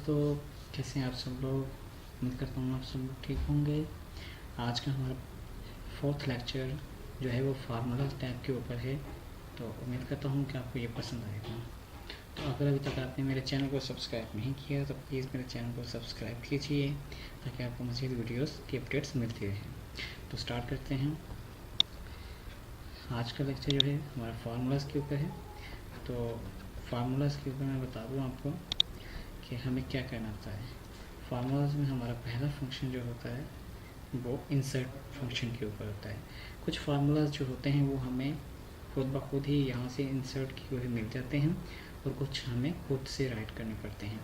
दोस्तों, कैसे हैं आप सब लोग। उम्मीद करता हूँ आप सब लोग ठीक होंगे। आज का हमारा फोर्थ लेक्चर जो है वो फार्मूला टैब के ऊपर है, तो उम्मीद करता हूँ कि आपको ये पसंद आएगा। तो अगर अभी तक आपने मेरे चैनल को सब्सक्राइब नहीं किया तो प्लीज़ मेरे चैनल को सब्सक्राइब कीजिए ताकि आपको मज़ीद वीडियोस की अपडेट्स मिलती रहें। तो स्टार्ट करते हैं। आज का लेक्चर जो है हमारा फार्मूलाज़ के ऊपर है। तो फार्मूलाज़ के ऊपर मैं बता दूँ आपको कि हमें क्या करना होता है। फार्मूलाज़ में हमारा पहला फंक्शन जो होता है वो इंसर्ट फंक्शन के ऊपर होता है। कुछ फार्मूलाज़ जो होते हैं वो हमें खुद ब खुद ही यहाँ से इंसर्ट किए हुए मिल जाते हैं और कुछ हमें खुद से राइट करने पड़ते हैं।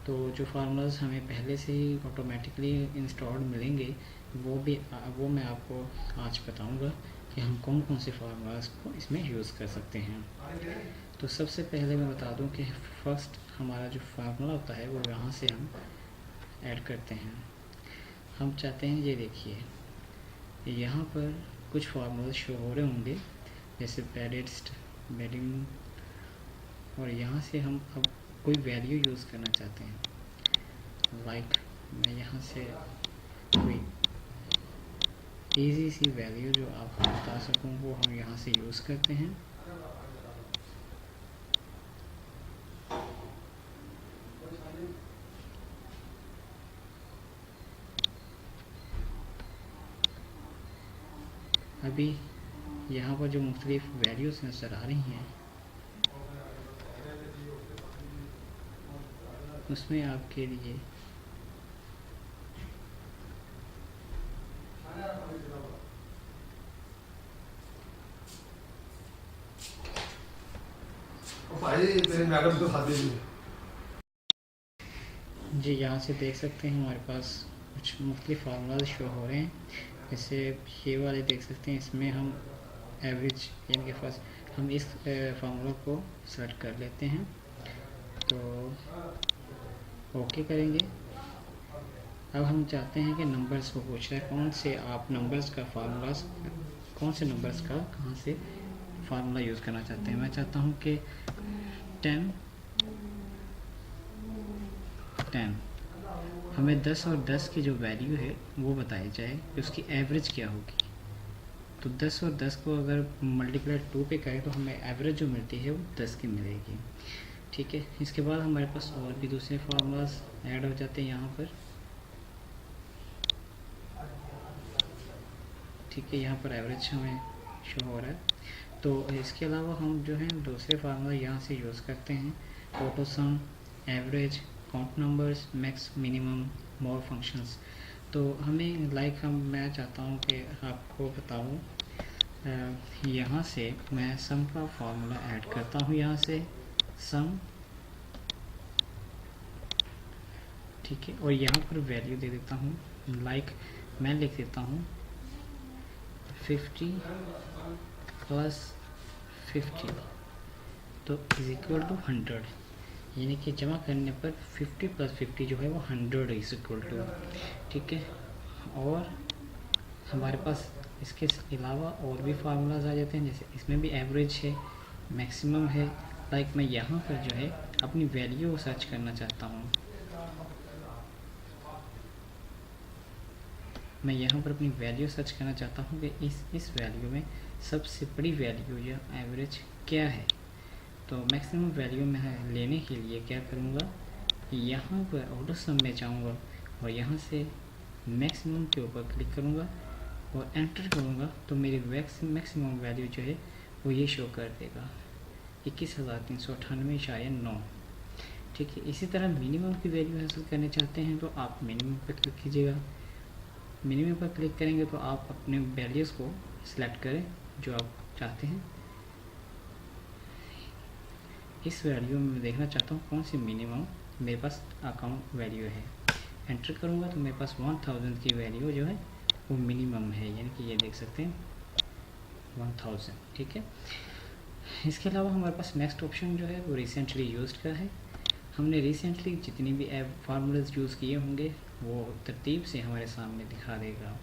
तो जो फार्मूलाज़ हमें पहले से ही ऑटोमेटिकली इंस्टॉल्ड मिलेंगे वो मैं आपको आज बताऊंगा कि हम कौन कौन से फार्मूलाज़ को इसमें यूज़ कर सकते हैं। तो सबसे पहले मैं बता दूं कि फर्स्ट हमारा जो फार्मूला होता है वो यहाँ से हम ऐड करते हैं। हम चाहते हैं, ये देखिए यहाँ पर कुछ फार्मूला शो हो रहे होंगे जैसे पैरेस्ट, बेडिंग, और यहाँ से हम अब कोई वैल्यू यूज़ करना चाहते हैं। लाइक मैं यहाँ से कोई इजी सी वैल्यू जो आपको बता सकूँ वो हम यहाँ से यूज़ करते हैं। अभी यहाँ पर जो मुख्तलिफ वैल्यूज़ नज़र आ रही हैं उसमें आपके लिए जी यहाँ से देख सकते हैं हमारे पास कुछ मुख्तलिफ फार्मूलाज शो हो रहे हैं। जैसे ये वाले देख सकते हैं, इसमें हम एवरेज यानी कि फर्स्ट हम इस फार्मूला को सेलेक्ट कर लेते हैं। तो ओके करेंगे। अब हम चाहते हैं कि नंबर्स को पूछ रहे हैं कौन से आप नंबर्स का फार्मूलाज, कौन से नंबर्स का कहाँ से फार्मूला यूज़ करना चाहते हैं। मैं चाहता हूँ कि 10 हमें 10 और 10 की जो वैल्यू है वो बताई जाए कि उसकी एवरेज क्या होगी। तो 10 और 10 को अगर मल्टीप्लाई 2 पे करें तो हमें एवरेज जो मिलती है वो 10 की मिलेगी। ठीक है, इसके बाद हमारे पास और भी दूसरे फार्मूलाज ऐड हो जाते हैं यहाँ पर। ठीक है, यहाँ पर एवरेज हमें शो हो रहा है। तो इसके अलावा हम जो है दूसरे फार्मूला यहाँ से यूज़ करते हैं, total sum, average, count numbers, max, minimum, more functions. तो हमें मैं चाहता हूँ कि आपको बताऊँ, यहाँ से मैं सम का फार्मूला ऐड करता हूँ, यहाँ से सम, ठीक है, और यहाँ पर वैल्यू दे देता हूँ। मैं लिख देता हूँ 50 प्लस 50 तो इज इक्वल टू 100, यानी कि जमा करने पर 50 प्लस 50 जो है वो 100 इज इक्वल टू। ठीक है, और हमारे पास इसके अलावा और भी फार्मूलाज आ जाते हैं, जैसे इसमें भी एवरेज है, मैक्सिमम है। मैं यहाँ पर जो है अपनी वैल्यू सर्च करना चाहता हूँ। मैं यहाँ पर अपनी वैल्यू सर्च करना चाहता हूँ कि इस वैल्यू में सबसे बड़ी वैल्यू या एवरेज क्या है। तो मैक्सिमम वैल्यू में लेने के लिए क्या करूँगा, यहाँ पर ऑर्डर सम में जाऊँगा और यहाँ से मैक्सिमम के ऊपर क्लिक करूँगा और एंटर करूँगा तो मेरी मैक्सिमम वैल्यू जो है वो ये शो कर देगा 21,398.9। ठीक है, इसी तरह मिनिमम की वैल्यू हासिल करने चाहते हैं तो आप मिनिमम पर क्लिक कीजिएगा। मिनिमम पर क्लिक करेंगे तो आप अपने वैल्यूज़ को सिलेक्ट करें जो आप चाहते हैं। इस वैल्यू में मैं देखना चाहता हूँ कौन सी मिनिमम मेरे पास अकाउंट वैल्यू है। एंटर करूँगा तो मेरे पास 1000 की वैल्यू जो है वो मिनिमम है, यानी कि ये देख सकते हैं 1000। ठीक है, इसके अलावा हमारे पास नेक्स्ट ऑप्शन जो है वो रिसेंटली यूज्ड का है। हमने रिसेंटली जितनी भी फार्मूलाज यूज़ किए होंगे वो तरतीब से हमारे सामने दिखा देगा।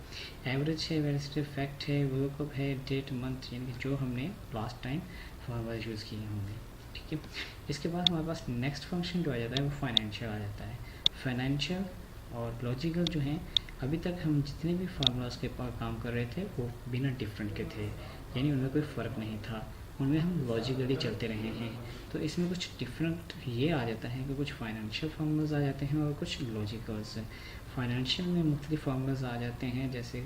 एवरेज है, वेरिएबल फैक्ट है, वर्कअप है, डेट, मंथ, यानी कि जो हमने लास्ट टाइम फार्मूलाज यूज़ किए होंगे। ठीक है। इसके बाद हमारे पास नेक्स्ट फंक्शन जो आ जाता है वो फाइनेंशियल आ जाता है। फाइनेंशियल और लॉजिकल जो हैं, अभी तक हम जितने भी फार्मूलाज के पास काम कर रहे थे वो बिना डिफरेंट के थे, यानी उनमें कोई फ़र्क नहीं था, उनमें हम लॉजिकली चलते रहे हैं। तो इसमें कुछ डिफरेंट ये आ जाता है कि कुछ फाइनेंशियल फार्मूलाज आ जाते हैं और कुछ लॉजिकल्स। फाइनेंशियल में मुख्तलिफ फार्मूलाज आ जाते हैं, जैसे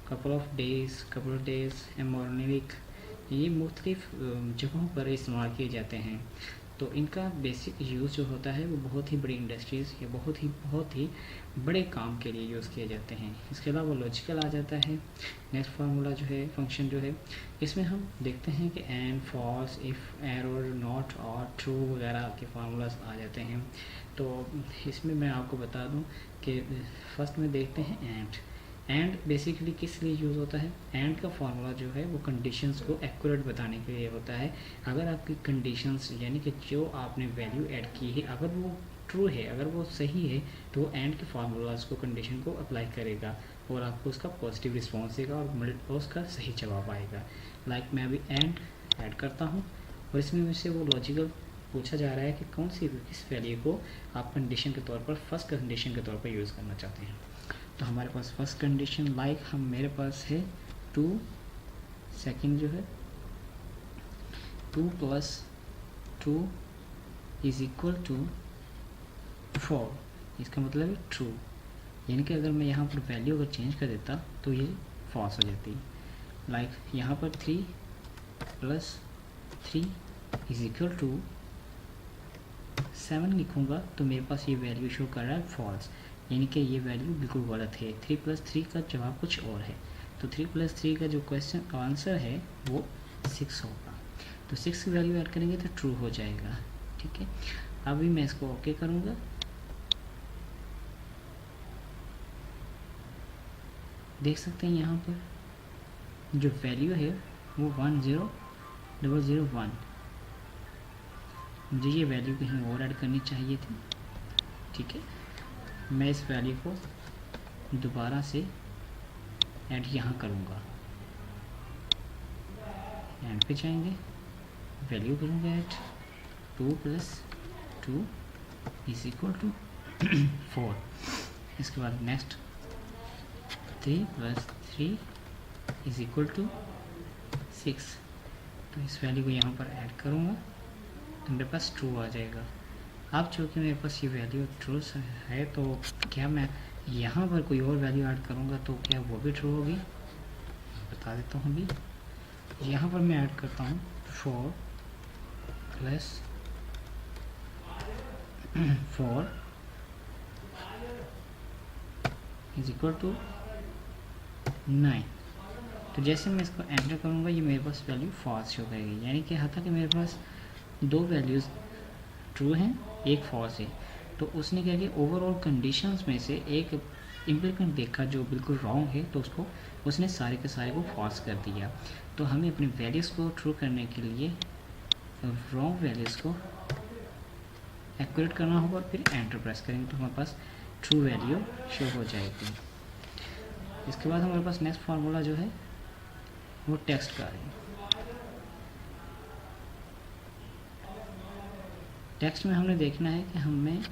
कपल ऑफ डेज, एमोनिक, ये मुख्तलिफ जगहों पर इस्तेमाल किए जाते हैं। तो इनका बेसिक यूज़ जो होता है वो बहुत ही बड़ी इंडस्ट्रीज़ या बहुत ही बड़े काम के लिए यूज़ किए जाते हैं। इसके अलावा लॉजिकल आ जाता है। नेक्स्ट फार्मूला जो है, फंक्शन जो है, इसमें हम देखते हैं कि and, false, if, error, not और ट्रू वगैरह के फार्मूलाज आ जाते हैं। तो इसमें मैं आपको बता दूं कि फर्स्ट में देखते हैं एंड बेसिकली किस लिए यूज़ होता है। एंड का फार्मूला जो है वो कंडीशंस को एक्यूरेट बताने के लिए होता है। अगर आपकी कंडीशंस यानी कि जो आपने वैल्यू ऐड की है अगर वो ट्रू है, अगर वो सही है, तो वो एंड के फार्मूलाज को, कंडीशन को अप्लाई करेगा और आपको उसका पॉजिटिव रिस्पॉन्स देगा और उसका सही जवाब आएगा। लाइक मैं अभी एंड ऐड करता हूँ और इसमें मुझसे वो लॉजिकल पूछा जा रहा है कि कौन सी किस वैल्यू को आप कंडीशन के तौर पर, फर्स्ट कंडीशन के तौर पर यूज़ करना चाहते हैं। तो हमारे पास फर्स्ट कंडीशन लाइक मेरे पास है 2, सेकंड जो है 2 + 2 = 4, इसका मतलब है ट्रू, यानी कि अगर मैं यहाँ पर वैल्यू अगर चेंज कर देता तो ये फॉल्स हो जाती। लाइक यहाँ पर 3 + 3 = 7 लिखूँगा तो मेरे पास ये वैल्यू शो कर रहा है फॉल्स, यानी कि ये वैल्यू बिल्कुल गलत है। 3 + 3 का जवाब कुछ और है, तो 3 + 3 का जो क्वेश्चन आंसर है वो 6 होगा। तो 6 की वैल्यू ऐड करेंगे तो ट्रू हो जाएगा। ठीक है, अभी मैं इसको ओके करूँगा। देख सकते हैं यहाँ पर जो वैल्यू है वो 10001, मुझे ये वैल्यू कहीं और ऐड करनी चाहिए थी। ठीक है, मैं इस वैल्यू को दोबारा से ऐड यहाँ करूँगा, एंड पे जाएंगे, वैल्यू करूँगा ऐड 2 + 2 = 4। इसके बाद नेक्स्ट 3 + 3 = 6, तो इस वैल्यू को यहाँ पर ऐड करूँगा तो मेरे पास ट्रू आ जाएगा। अब चूँकि मेरे पास ये वैल्यू ट्रू है तो क्या मैं यहाँ पर कोई और वैल्यू ऐड करूँगा तो क्या वो भी ट्रू होगी, बता देता हूँ अभी। यहाँ पर मैं ऐड करता हूँ 4 + 4 = 9, तो जैसे मैं इसको एंटर करूँगा ये मेरे पास वैल्यू फॉल्स शो करेगी, यानी कि हालांकि मेरे पास 2 वैल्यूज़ ट्रू हैं, एक फॉल्स है। तो उसने क्या किया, ओवरऑल कंडीशंस में से एक इम्प्लीकेंट देखा जो बिल्कुल रॉन्ग है, तो उसको उसने सारे के सारे को फॉल्स कर दिया। तो हमें अपनी वैल्यूज़ को ट्रू करने के लिए रॉन्ग वैल्यूज़ को एक्यूरेट करना होगा और फिर एंटर प्रेस करेंगे तो हमारे पास ट्रू वैल्यू शो हो जाएगी। इसके बाद हमारे पास नेक्स्ट फार्मूला जो है वो टेक्स्ट का है। टेक्स्ट में हमने देखना है कि हमें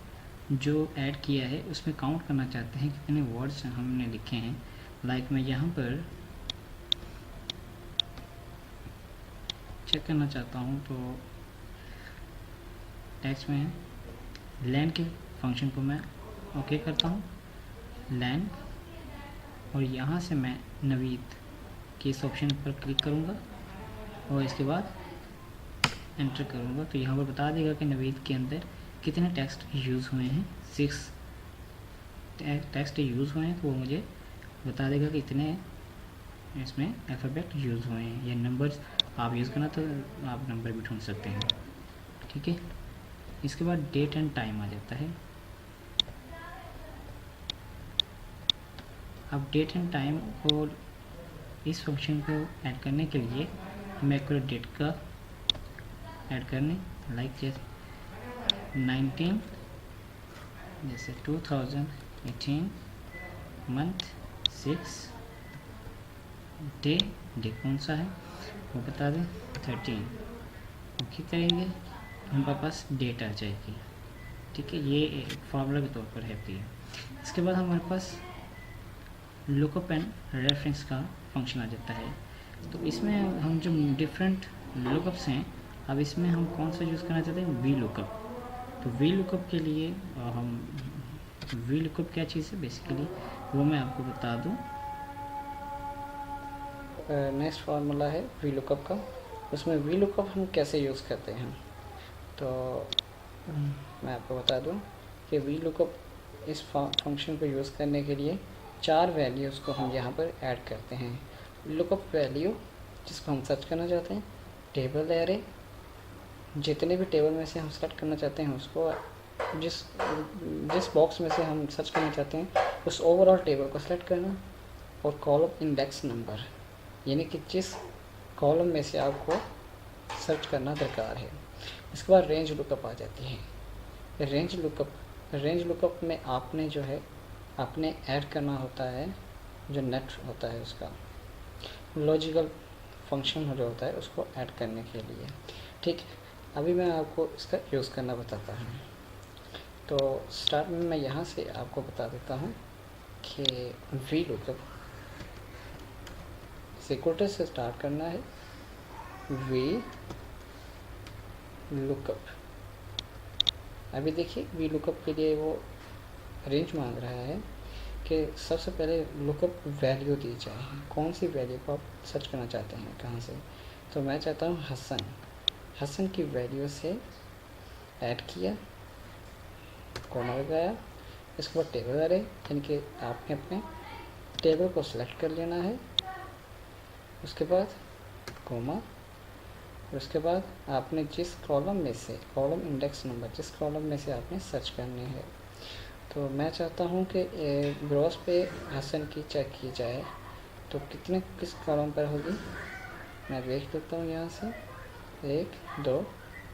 जो ऐड किया है उसमें काउंट करना चाहते हैं कितने वर्ड्स हमने लिखे हैं। लाइक मैं यहाँ पर चेक करना चाहता हूँ तो टेक्स्ट में लैन के फंक्शन को मैं ओके करता हूँ, लैन, और यहाँ से मैं नवीद के इस ऑप्शन पर क्लिक करूँगा और इसके बाद एंटर करूँगा तो यहाँ पर बता देगा कि नवीद के अंदर कितने टेक्स्ट यूज़ हुए हैं। 6 टेक्स्ट यूज़ हुए हैं, तो वो मुझे बता देगा कि इतने इसमें अल्फ़ाबेट यूज़ हुए हैं, या नंबर्स आप यूज़ करना तो आप नंबर भी ढूंढ सकते हैं। ठीक है, इसके बाद डेट एंड टाइम आ जाता है। अब डेट एंड टाइम को इस फंक्शन को ऐड करने के लिए हमें एक्यूरेट डेट का ऐड करने, लाइक जैसे 19 जैसे 2018 मंथ 6 डे कौन सा है वो बता दें 13, ओके करेंगे तो हमारे पास डेट आ जाएगी। ठीक है, ये एक फार्मूला के तौर पर है भी है। इसके बाद हमारे पास लुकअप एंड रेफरेंस का फंक्शन आ जाता है। तो इसमें हम जो डिफरेंट लुकअप्स हैं, अब इसमें हम कौन सा यूज़ करना चाहते हैं, वी लुकअप। तो वी लुकअप के लिए हम वी लुकअप क्या चीज़ है बेसिकली वो मैं आपको बता दूं। नेक्स्ट फार्मूला है वी लुकअप का। उसमें वी लुकअप हम कैसे यूज़ करते हैं, तो मैं आपको बता दूं कि वी लुकअप इस फंक्शन को यूज़ करने के लिए 4 वैल्यूज़ को हम यहाँ पर ऐड करते हैं। लुकअप वैल्यू जिसको हम सर्च करना चाहते हैं, टेबल एरे, जितने भी टेबल में से हम सेलेक्ट करना चाहते हैं उसको, जिस बॉक्स में से हम सर्च करना चाहते हैं उस ओवरऑल टेबल को सेलेक्ट करना, और कॉलम इंडेक्स नंबर, यानी कि जिस कॉलम में से आपको सर्च करना दरकार है। इसके बाद रेंज लुकअप आ जाती है। रेंज लुकअप में आपने जो है आपने ऐड करना होता है जो नेट होता है उसका लॉजिकल फंक्शन जो होता है उसको ऐड करने के लिए। ठीक, अभी मैं आपको इसका यूज़ करना बताता हूँ। तो स्टार्ट में मैं यहाँ से आपको बता देता हूँ कि वी लुकअप सिक्योरिटी से स्टार्ट करना है। वी लुकअप, अभी देखिए वी लुकअप के लिए वो रेंज मांग रहा है कि सबसे पहले लुकअप वैल्यू दी जाए, कौन सी वैल्यू को आप सर्च करना चाहते हैं, कहाँ से। तो मैं चाहता हूँ हसन की वैल्यू से ऐड किया, कॉमा लगाया। इसके बाद टेबल एरे, यानी कि आपने अपने टेबल को सिलेक्ट कर लेना है, उसके बाद कॉमा, उसके बाद आपने जिस कॉलम में से कॉलम इंडेक्स नंबर जिस कॉलम में से आपने सर्च करनी है। तो मैं चाहता हूँ कि ग्रॉस पे हसन की चेक की जाए, तो किस कॉलम पर होगी, मैं देख लेता हूँ यहाँ से 1 2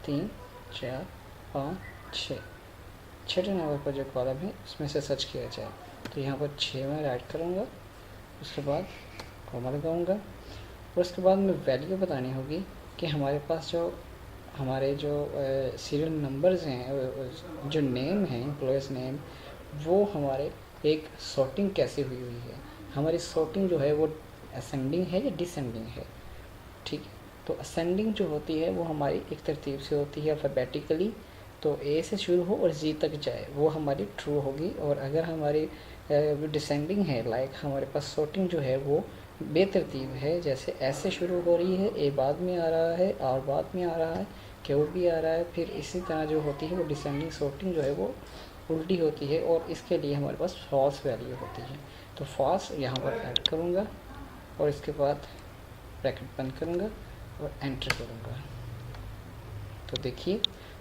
3 4 5 6 छठे नंबर पर जो कॉलम है उसमें से सर्च किया जाए। तो यहाँ पर 6 में ऐड करूँगा, उसके बाद कॉमा लगाऊँगा, और उसके बाद में वैल्यू बतानी होगी कि हमारे पास हमारे जो सीरियल नंबर्स हैं, जो नेम है एम्प्लॉयज़ नेम, वो हमारे एक सॉर्टिंग कैसे हुई है, हमारी सॉर्टिंग जो है वो असेंडिंग है या डिसेंडिंग है। ठीक, तो असेंडिंग जो होती है वो हमारी एक तरतीब से होती है अल्फ़ाबेटिकली, तो ए से शुरू हो और जी तक जाए वो हमारी ट्रू होगी। और अगर हमारी डिसेंडिंग है, लाइक हमारे पास सॉर्टिंग जो है वो बेतरतीब है, जैसे ऐसे शुरू हो रही है, ए बाद में आ रहा है, आर बाद में आ रहा है, क्यू भी आ रहा है, फिर इसी तरह जो होती है वो डिसेंडिंग सॉर्टिंग जो है वो उल्टी होती है, और इसके लिए हमारे पास फॉल्स वैल्यू होती है। तो फॉल्स यहाँ पर ऐड करूँगा और इसके बाद ब्रैकेट बंद करूँगा और एंटर करूँगा। तो देखिए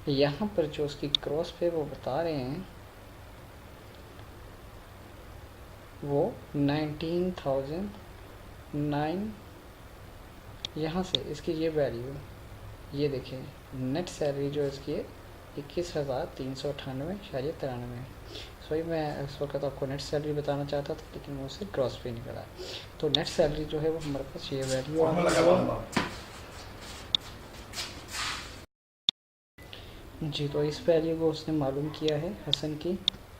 यहाँ पर जो उसकी क्रॉस पे वो बता रहे हैं वो 19,009, यहाँ से इसकी ये वैल्यू, ये देखिए नेट सैलरी जो इसकी है 21,398.93। सॉरी, मैं इस वक्त आपको नेट सैलरी बताना चाहता था लेकिन वो उससे क्रॉस पे निकला। तो नेट सैलरी जो है वो हमारे पास ये वैल्यू जी। तो इस वैल्यू को उसने मालूम किया है हसन की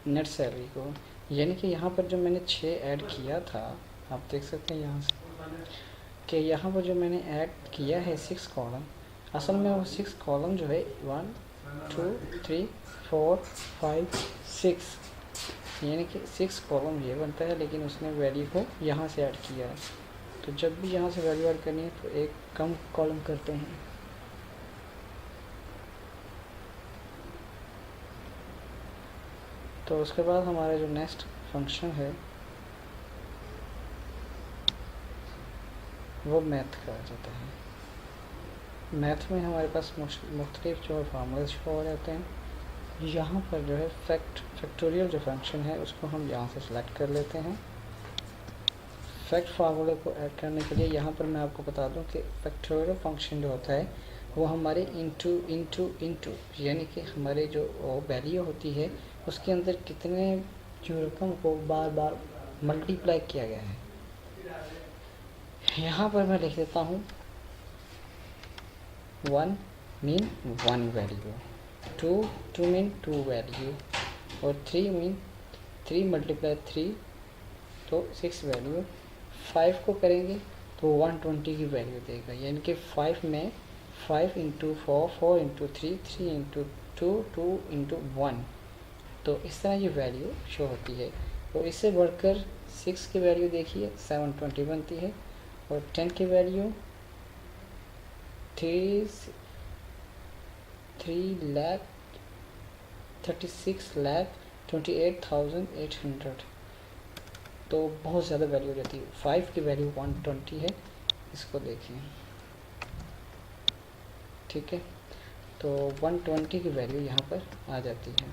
नेट सैलरी को, यानी कि यहाँ पर जो मैंने 6 ऐड किया था, आप देख सकते हैं यहाँ से कि यहाँ पर जो मैंने ऐड किया है 6 कॉलम, असल में वो 6 कॉलम जो है 1 2 3 4 5 6, यानी कि 6 कॉलम ये बनता है, लेकिन उसने वैल्यू को यहाँ से ऐड किया है। तो जब भी यहाँ से वैल्यू ऐड करनी है तो एक कम कॉलम करते हैं। तो उसके बाद हमारा जो नेक्स्ट फंक्शन है वो मैथ का आ जाता है। मैथ में हमारे पास मुख्तलिफ जो फार्मूले शो हो जाते हैं। यहाँ पर जो है फैक्टोरियल जो फंक्शन है उसको हम यहाँ से सिलेक्ट कर लेते हैं। फैक्ट फार्मूले को ऐड करने के लिए यहाँ पर मैं आपको बता दूँ कि फैक्टोरियल फंक्शन जो होता है वो हमारे इंटू यानी कि हमारे जो वैल्यू होती है उसके अंदर कितने जो रकम को बार बार मल्टीप्लाई किया गया है। यहाँ पर मैं लिख देता हूँ 1 मीन 1 वैल्यू, 2 मीन 2 वैल्यू, और 3 मीन 3 मल्टीप्लाई 3 तो 6 वैल्यू। 5 को करेंगे तो 120 की वैल्यू देगा, यानी कि 5 में 5 इंटू 4, 4 इंटू 3, 3 इंटू 2, 2 इंटू 1, तो इस तरह ये वैल्यू शो होती है। तो इससे बढ़कर 6 की वैल्यू देखिए 720 बनती है, और 10 की वैल्यू 3,36,28,800, तो बहुत ज़्यादा वैल्यू रहती है। 5 की वैल्यू 120 है, इसको देखिए, ठीक है। तो 120 की वैल्यू यहाँ पर आ जाती है।